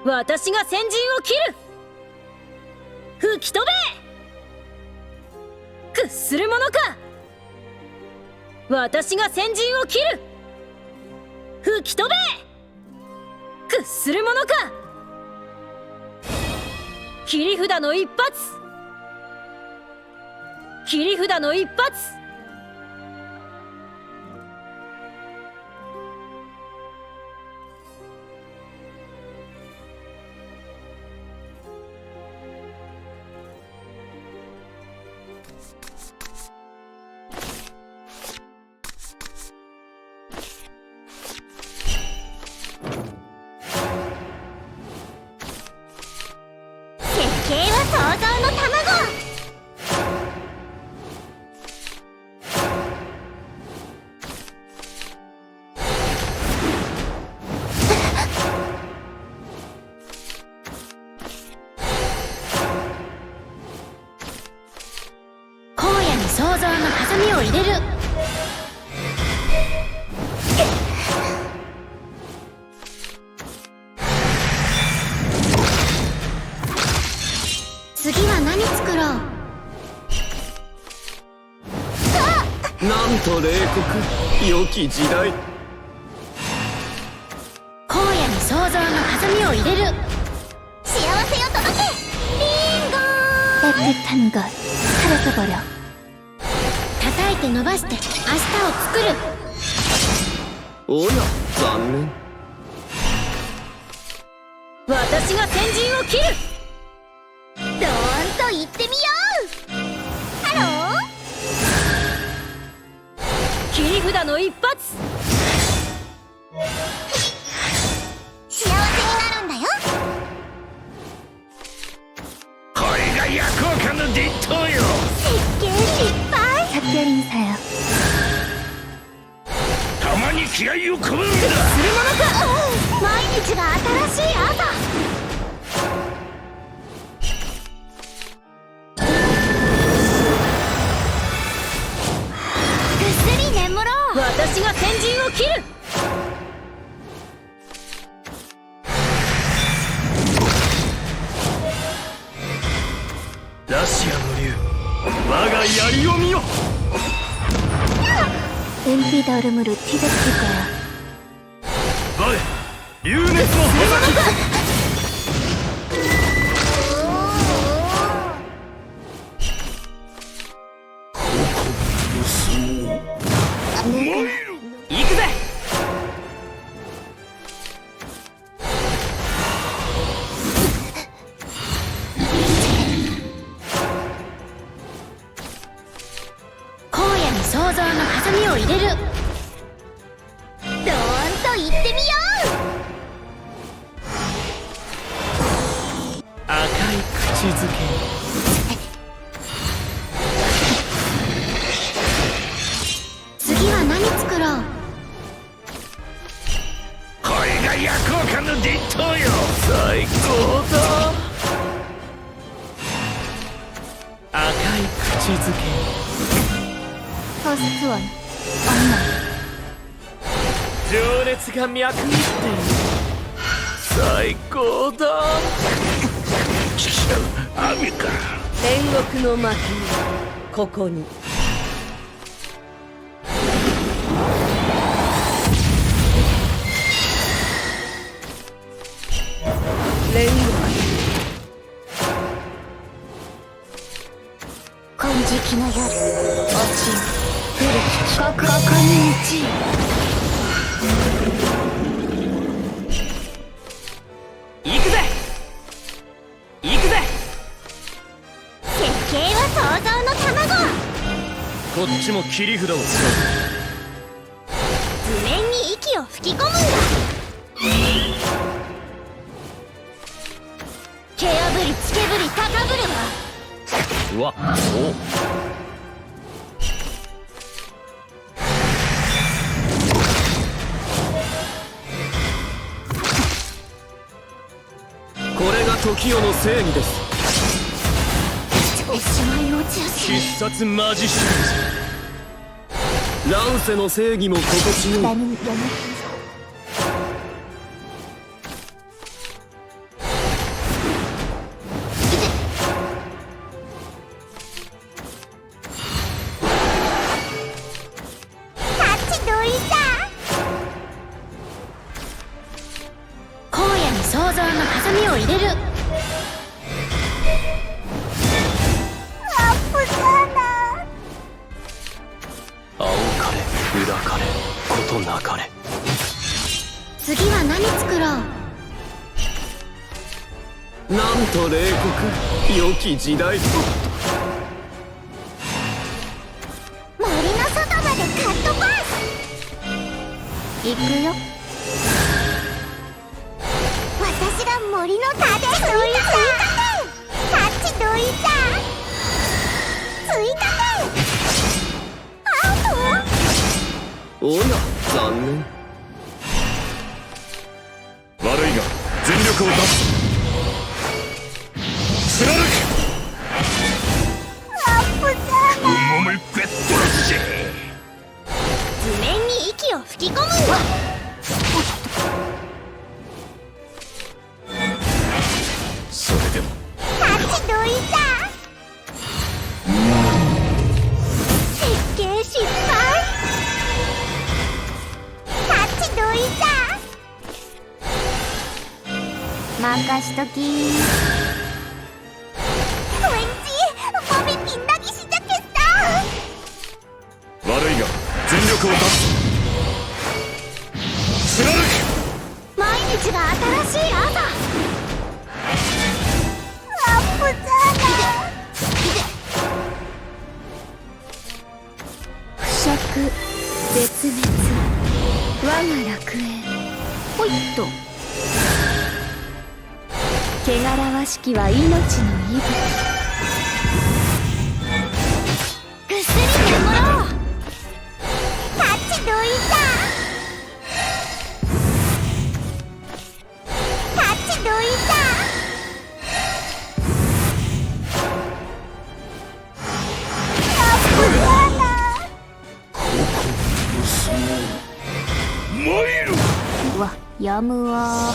私が先陣を切る。吹き飛べ。屈するものか。私が先陣を切る。吹き飛べ。屈するものか。切り札の一発。切り札の一発。設計は想像の卵。荒野に想像のハサミを入れる。次は何作ろう。なんと冷酷良き時代。荒野に想像のハサミを入れる。幸せを届け。リンゴー。따뜻한 것 사라져버려。叩いて伸ばして明日を作る。おや残念。私が先陣を切る。ドーンと言ってみよう。ハロー。切り札の一発。幸せになるんだよ。これが役岡の伝統よ。設計失敗。작별인사요。たまに気合を込めるんだ。毎日が新しい朝。ぐっすり眠ろう。私が先陣を切る。ラシアの竜我が槍を見よ。은빛 얼음으로 뒤덮일 거야。我竜熱の穂先。行くぜ。荒野に想像のハサミを入れる。ドーンと言ってみよう。赤い口づけ。次は何作ろう。これが役岡の伝統よ。最高だ。赤い口づけ。퍼스트 원 엄마。情熱が脈打ってる。最高だ。ちくしょう雨か。天国の幕ここに。煉獄。金色の夜落ちる。古きここに道。行くぜ。行くぜ。設計は想像の卵。こっちも切り札を使う。図面に息を吹き込むんだ。毛破りつけぶり高ぶるわ。うわお。これが時代の正義です。おしまいを打ちやすい。必殺マジシャン。乱世の正義も心地よい。 나는 영웅 みを入れる。青かれ裏かれことなかれ。次は何作ろう。なんと冷酷良き時代と。森の外までカットパス。行くよ。私が森の盾。追加点。タッチどいた。追加点。アウト。おや残念。悪いが全力を出す。貫く。アップだな。うもめペットラッシュ。図面に息を吹き込むんだ。それでもタッチどいた。設計失敗。タッチどいた。任しとき。ボビピンナギしじゃけった。悪いが全力を出す。貫く。毎日が新しい朝。アップだな。腐食絶滅我が楽園。ほいっと。汚らわしきは命の息吹。ぐっすり眠ろう。タッチどいた。タッチどいた。アップだな。参る。うわ、やむわ。